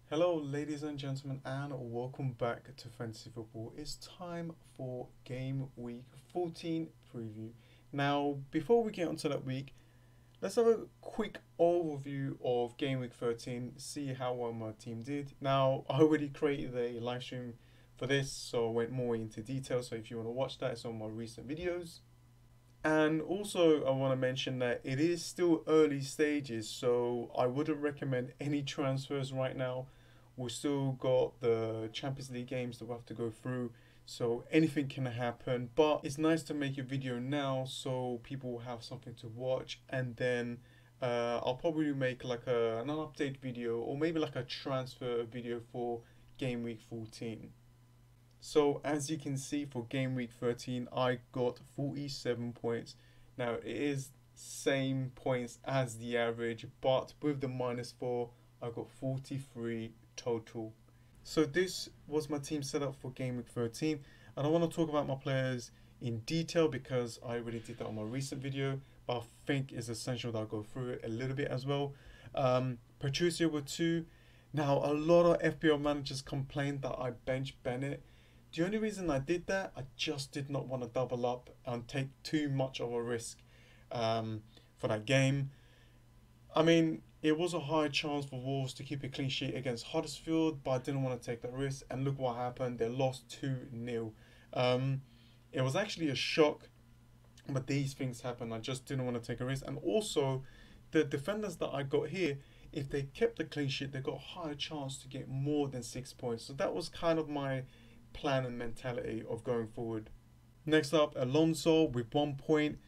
Hello, ladies and gentlemen, and welcome back to Fantasy Football. It's time for Game Week 14 preview. Now, before we get onto that week, let's have a quick overview of Game Week 13, see how well my team did. Now, I already created a live stream for this, so I went more into detail. So if you want to watch that, it's on my recent videos. And also, I want to mention that it is still early stages, so I wouldn't recommend any transfers right now. We've still got the Champions League games that we have to go through, so anything can happen. But it's nice to make a video now so people will have something to watch, and then I'll probably make like an update video or maybe like a transfer video for Game Week 14. So as you can see for game week 13, I got 47 points. Now it is same points as the average, but with the -4, I got 43 total. So this was my team setup for game week 13. And I want to talk about my players in detail because I already did that on my recent video, but I think it's essential that I go through it a little bit as well. Patricio with 2. Now a lot of FPL managers complained that I benched Bennett. The only reason I did that, I just did not want to double up and take too much of a risk for that game. I mean, it was a high chance for Wolves to keep a clean sheet against Huddersfield, but I didn't want to take that risk. And look what happened. They lost 2-0. It was actually a shock, but these things happen. I just didn't want to take a risk. And also, the defenders that I got here, if they kept the clean sheet, they got a higher chance to get more than 6 points. So that was kind of my plan and mentality of going forward. Next up, Alonso with 1 point.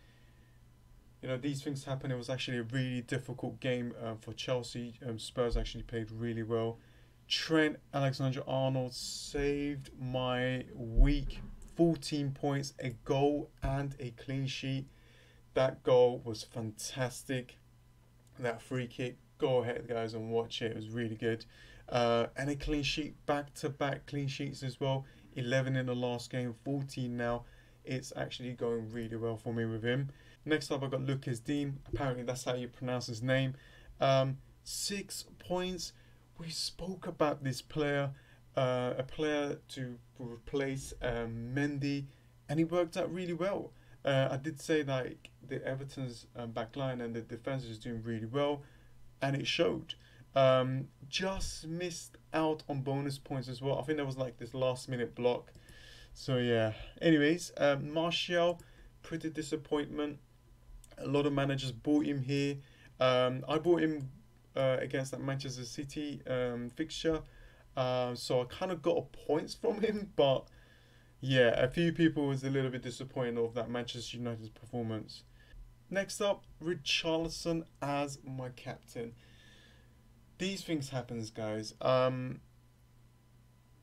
You know, these things happen. It was actually a really difficult game for Chelsea. Spurs actually played really well. Trent Alexander-Arnold saved my week. 14 points, a goal and a clean sheet. That goal was fantastic. That free kick, go ahead guys and watch it. It was really good. And a clean sheet, back-to-back clean sheets as well. 11 in the last game, 14 now. It's actually going really well for me with him. Next up, I've got Lucas Dean. Apparently, that's how you pronounce his name. 6 points. We spoke about this player, a player to replace Mendy, and he worked out really well. I did say that the Everton's back line and the defense is doing really well, and it showed. Just missed out on bonus points as well. I think there was like this last minute block. So yeah. Anyways, Martial, pretty disappointment. A lot of managers bought him here. I bought him against that Manchester City fixture. So I kind of got points from him, but yeah, a few people was a little bit disappointed of that Manchester United's performance. Next up, Richarlison as my captain. These things happens, guys.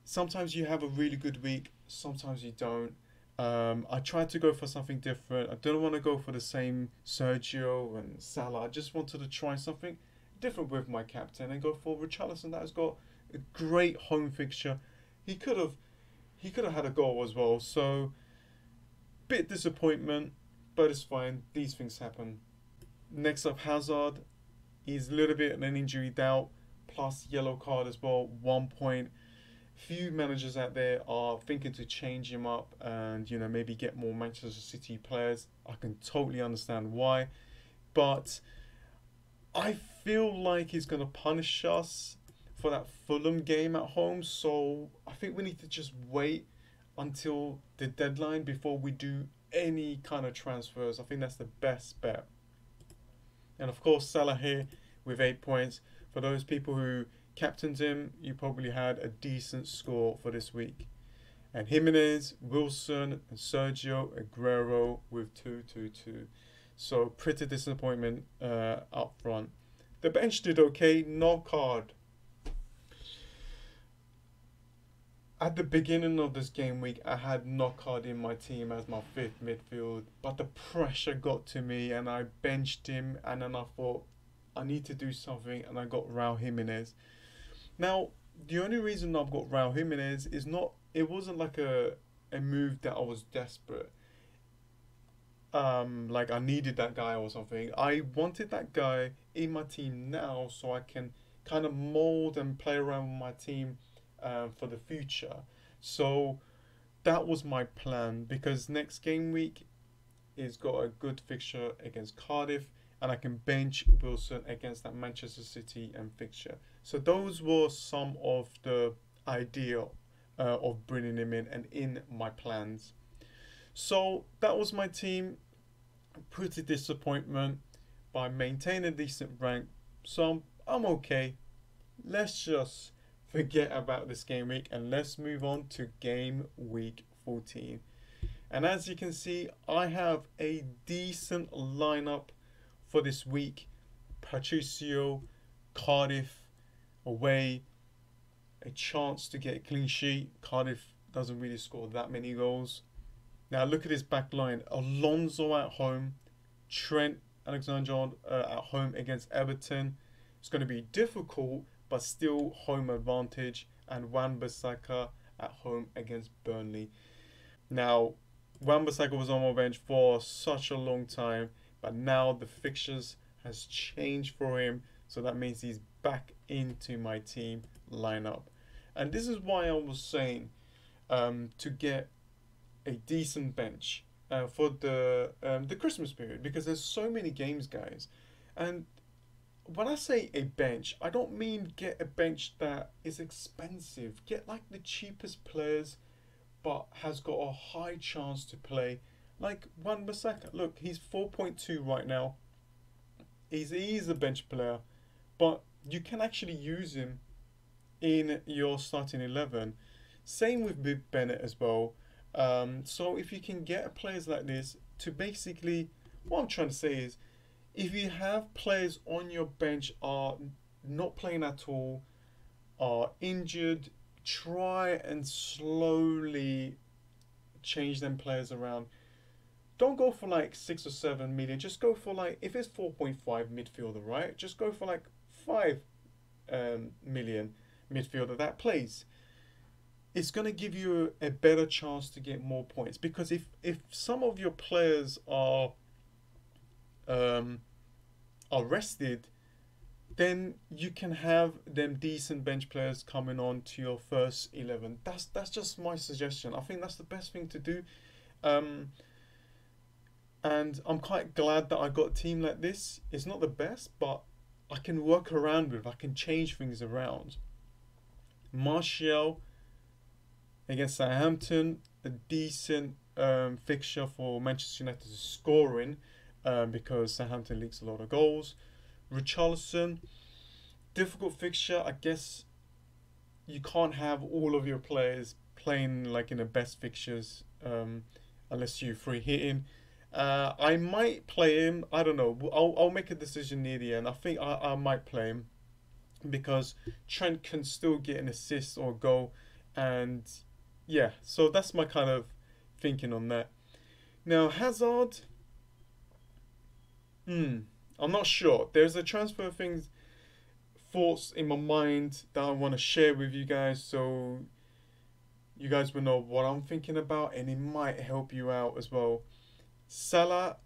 Sometimes you have a really good week, sometimes you don't. I tried to go for something different. I didn't want to go for the same Sergio and Salah. I just wanted to try something different with my captain and go for Richarlison that has got a great home fixture. He could have had a goal as well. So bit disappointment, but it's fine. These things happen. Next up, Hazard. He's a little bit an injury doubt, plus yellow card as well, 1 point. Few managers out there are thinking to change him up and maybe get more Manchester City players. I can totally understand why, but I feel like he's gonna punish us for that Fulham game at home. So I think we need to just wait until the deadline before we do any kind of transfers. I think that's the best bet. And of course, Salah here with 8 points. For those people who captained him, you probably had a decent score for this week. And Jimenez, Wilson, and Sergio Aguero with 2-2-2. So pretty disappointment up front. The bench did okay, no card. At the beginning of this game week, I had Knockout in my team as my 5th midfield, but the pressure got to me and I benched him, and then I thought I need to do something, and I got Raul Jimenez. Now, the only reason I've got Raul Jimenez is it wasn't like a move that I was desperate. Like I needed that guy or something. I wanted that guy in my team now so I can kind of mold and play around with my team for the future. So that was my plan, because next game week is got a good fixture against Cardiff, and I can bench Wilson against that Manchester City and fixture. So those were some of the idea of bringing him in and in my plans. So that was my team. Pretty disappointment, but I maintain a decent rank, so I'm okay. Let's just forget about this game week and let's move on to game week 14. And as you can see, I have a decent lineup for this week. Patricio, Cardiff away, a chance to get a clean sheet. Cardiff doesn't really score that many goals. Now look at his back line. Alonso at home, Trent Alexander-Arnold at home against Everton. It's going to be difficult, but still home advantage. And Wan-Bissaka at home against Burnley. Now, Wan-Bissaka was on my bench for such a long time, but now the fixtures has changed for him, so that means he's back into my team lineup. And this is why I was saying to get a decent bench for the Christmas period, because there's so many games, guys. And when I say a bench, I don't mean get a bench that is expensive. Get like the cheapest players, but has got a high chance to play. Like Wan-Bissaka, look, he's 4.2 right now. He's a bench player, but you can actually use him in your starting 11. Same with Bennett as well. So if you can get players like this to basically, what I'm trying to say is, if you have players on your bench are not playing at all, are injured, try and slowly change them players around. Don't go for like 6 or 7 million. Just go for like, if it's 4.5 midfielder, right? Just go for like 5 million midfielder that plays. It's going to give you a better chance to get more points, because if some of your players are rested, then you can have them decent bench players coming on to your first 11. That's just my suggestion. I think that's the best thing to do. And I'm quite glad that I got a team like this. It's not the best, but I can work around with. I can change things around. Martial against Southampton, a decent fixture for Manchester United scoring, because Southampton leaks a lot of goals. Richarlison, difficult fixture. I guess you can't have all of your players playing like in the best fixtures unless you free hit him. I might play him. I don't know. I'll make a decision near the end. I think I might play him, because Trent can still get an assist or goal, and yeah. So that's my kind of thinking on that. Now Hazard. I'm not sure. There's a transfer thoughts in my mind that I want to share with you guys, so you guys will know what I'm thinking about, and it might help you out as well. Salah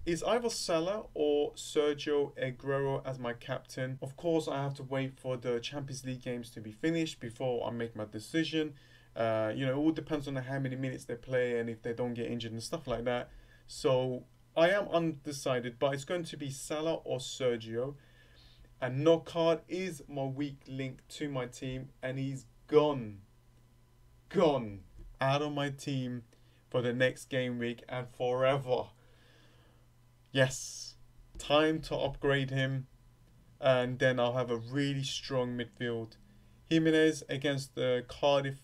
is either Salah or Sergio Aguero as my captain. Of course, I have to wait for the Champions League games to be finished before I make my decision. It all depends on how many minutes they play and if they don't get injured and stuff like that. So I am undecided, but it's going to be Salah or Sergio. And Knockaert is my weak link to my team, and he's gone out of my team for the next game week and forever. Yes, time to upgrade him, and then I'll have a really strong midfield. Jimenez against the Cardiff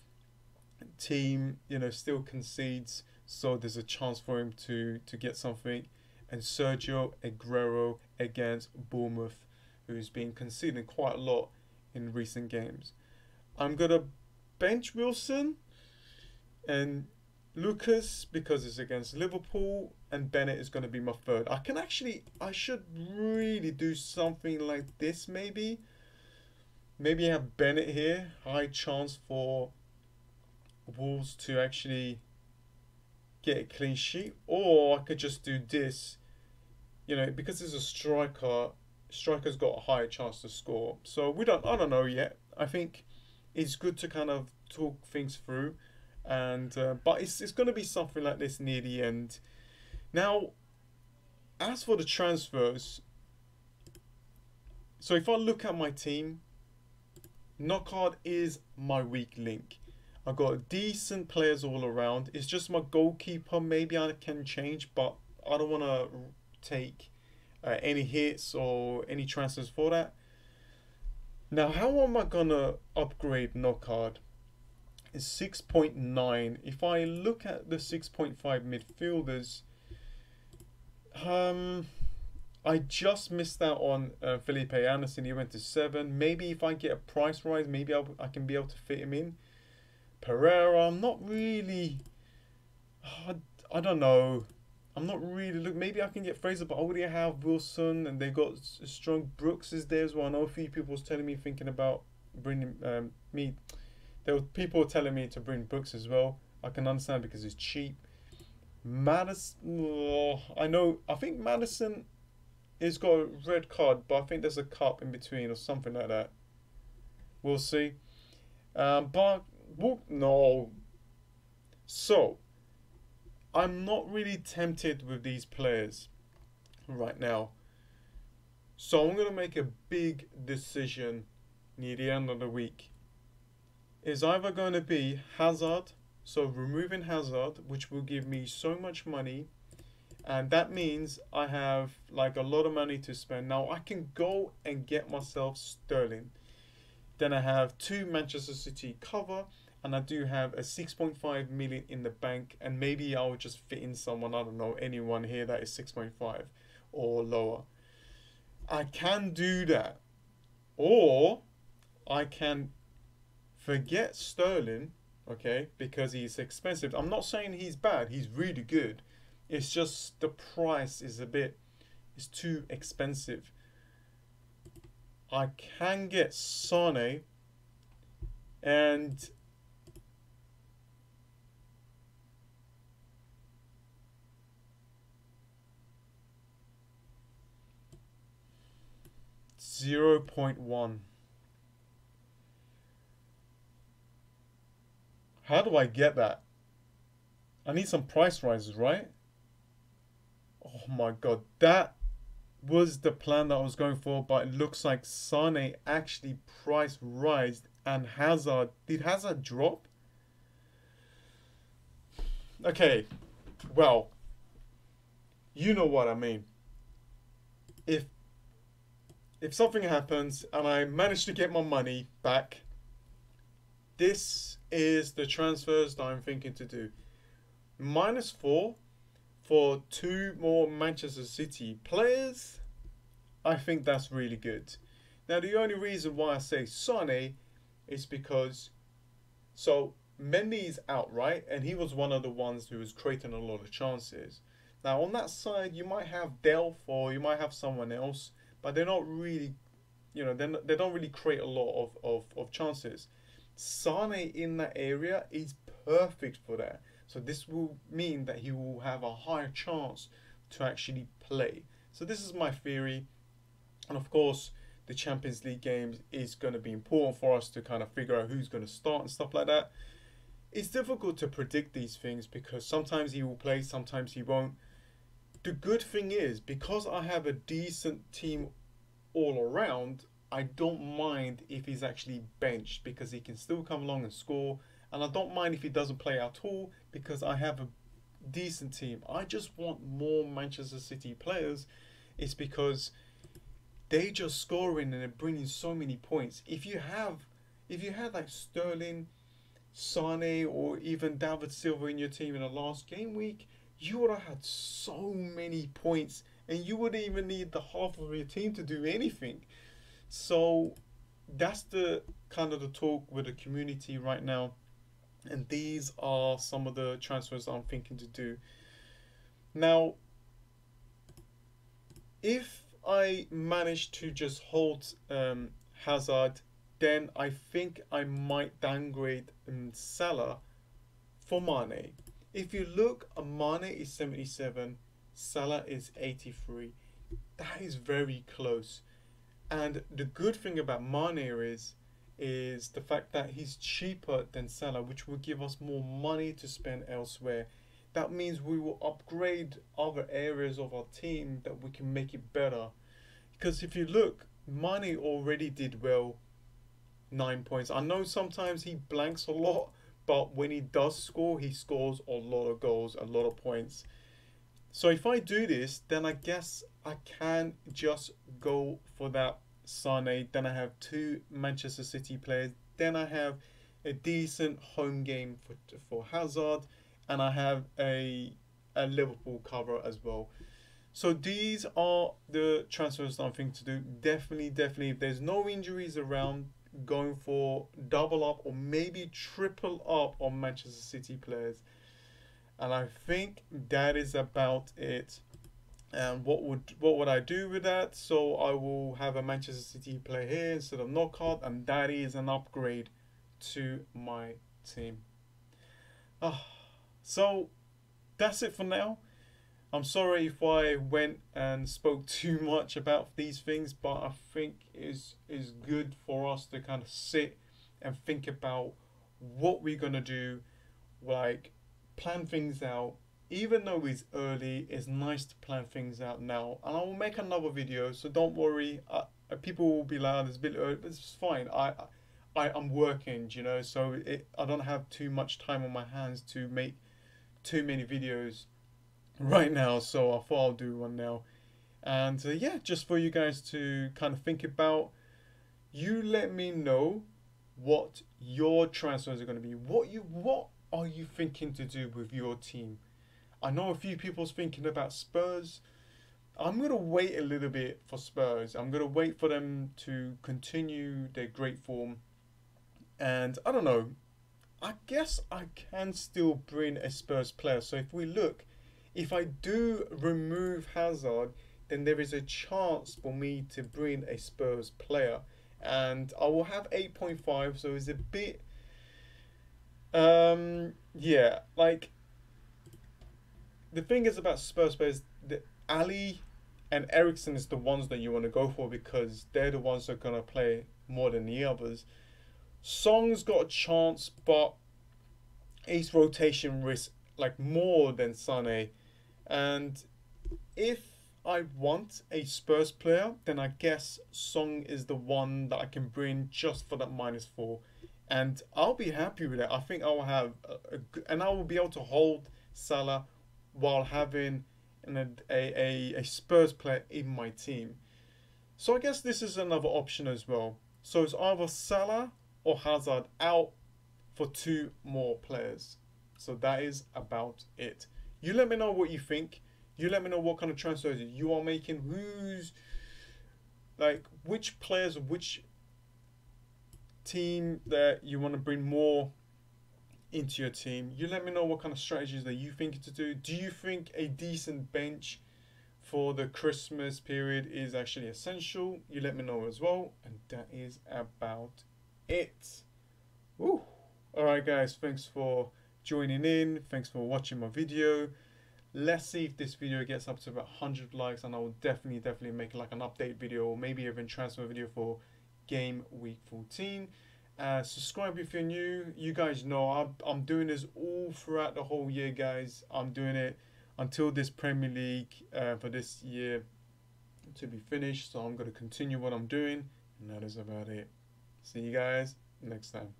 team, still concedes, so there's a chance for him to get something. And Sergio Aguero against Bournemouth, who's been conceding quite a lot in recent games. I'm going to bench Wilson and Lucas because it's against Liverpool, and Bennett is going to be my third. I should really do something like this maybe. Maybe have Bennett here. High chance for Wolves to actually get a clean sheet. Or I could just do this. Because it's a striker, striker's got a higher chance to score. So I don't know yet. I think it's good to kind of talk things through, and but it's going to be something like this near the end. Now, as for the transfers, so if I look at my team, Knockout is my weak link. I've got decent players all around. It's just my goalkeeper. Maybe I can change, but I don't want to take any hits or any transfers for that. Now, how am I gonna upgrade Knockout? It's 6.9. If I look at the 6.5 midfielders, I just missed out on Felipe Anderson. He went to 7. Maybe if I get a price rise, maybe I can be able to fit him in. Pereira, I'm not really. I don't know. I'm not really. Look, maybe I can get Fraser, but I already have Wilson, and they got strong. Brooks is there as well. I know a few people was telling me, thinking about bringing me. There were people telling me to bring Brooks as well. I can understand because he's cheap. Madison, oh, I think Madison has got a red card, but I think there's a cup in between or something like that. We'll see. But no. So I'm not really tempted with these players right now. So I'm gonna make a big decision near the end of the week. It's either going to be Hazard, so removing Hazard, which will give me so much money, and that means I have like a lot of money to spend. Now I can go and get myself Sterling. Then I have 2 Manchester City cover, and I do have a 6.5 million in the bank, and maybe I'll just fit in someone, I don't know, anyone here that is 6.5 or lower. I can do that, or I can forget Sterling, okay, because he's expensive. I'm not saying he's bad. He's really good. It's just the price is it's too expensive. I can get Sane, and $0.1. How do I get that? I need some price rises, right? Oh my god, that was the plan that I was going for, but it looks like Sane actually price rised, and Hazard, did Hazard drop? Okay, well, you know what I mean. If something happens and I manage to get my money back, this is the transfers that I'm thinking to do. -4 for 2 more Manchester City players. I think that's really good. Now, the only reason why I say Sane is because, so Mendy's out, right? And he was one of the ones who was creating a lot of chances. Now, on that side, you might have Delph or you might have someone else, but they're not really, they don't really create a lot of chances. Sane in that area is perfect for that. So this will mean that he will have a higher chance to actually play. So this is my theory. And of course, the Champions League games is going to be important for us to kind of figure out who's going to start and stuff like that. It's difficult to predict these things because sometimes he will play, sometimes he won't. The good thing is, because I have a decent team all around, I don't mind if he's actually benched because he can still come along and score. And I don't mind if he doesn't play at all because I have a decent team. I just want more Manchester City players. It's because they just scoring and they're bringing so many points. If you had like Sterling, Sane, or even David Silva in your team in the last game week, you would have had so many points and you wouldn't even need the half of your team to do anything. So that's the kind of the talk with the community right now. And these are some of the transfers I'm thinking to do. Now, if I manage to just hold Hazard, then I think I might downgrade Salah for Mane. If you look, Mane is 77, Salah is 83. That is very close. And the good thing about Mane is the fact that he's cheaper than Salah, which will give us more money to spend elsewhere. That means we will upgrade other areas of our team that we can make it better. Because if you look, Mane already did well, 9 points. I know sometimes he blanks a lot, but when he does score, he scores a lot of goals, a lot of points. So if I do this, then I guess I can just go for that Sane. Then I have two Manchester City players. Then I have a decent home game for Hazard, and I have a Liverpool cover as well. So these are the transfers that I'm thinking to do. Definitely, definitely. If there's no injuries around, going for double up or maybe triple up on Manchester City players. And I think that is about it. And what would I do with that? So I will have a Manchester City player here instead of knockout, and that is an upgrade to my team. Ah, so that's it for now. I'm sorry if I went and spoke too much about these things, but I think is good for us to kind of sit and think about what we're gonna do, like plan things out. Even though it's early, it's nice to plan things out now. And I will make another video, so don't worry. People will be like, "Oh, it's a bit early," but it's fine. I'm working, so I don't have too much time on my hands to make too many videos right now. So I thought I'll do one now. And yeah, just for you guys to kind of think about. You let me know what your transfers are going to be. What are you thinking to do with your team? I know a few people's thinking about Spurs. I'm going to wait a little bit for Spurs. I'm going to wait for them to continue their great form. And I don't know. I guess I can still bring a Spurs player. So if we look, if I do remove Hazard, then there is a chance for me to bring a Spurs player. And I will have 8.5, so it's a bit yeah, like the thing is about Spurs players, the Ali and Ericsson is the ones that you want to go for because they're the ones that are gonna play more than the others. Song's got a chance, but ace rotation risk like more than Sane. And if I want a Spurs player, then I guess Song is the one that I can bring just for that -4. And I'll be happy with it. I think I will have and I will be able to hold Salah while having a Spurs player in my team. So I guess this is another option as well. So it's either Salah or Hazard out for two more players. So that is about it. You let me know what you think. You let me know what kind of transfers you are making. Who's like which players, which team that you want to bring more into your team. You let me know what kind of strategies that you think to do. Do you think a decent bench for the Christmas period is actually essential? You let me know as well. And that is about it. Woo. Alright guys, thanks for joining in. Thanks for watching my video. Let's see if this video gets up to about 100 likes, and I will definitely make like an update video or maybe even transfer video for game week 14. Subscribe if you're new. You guys know I'm doing this all throughout the whole year, guys. I'm doing it until this Premier League for this year to be finished. So I'm going to continue what I'm doing, and that is about it. See you guys next time.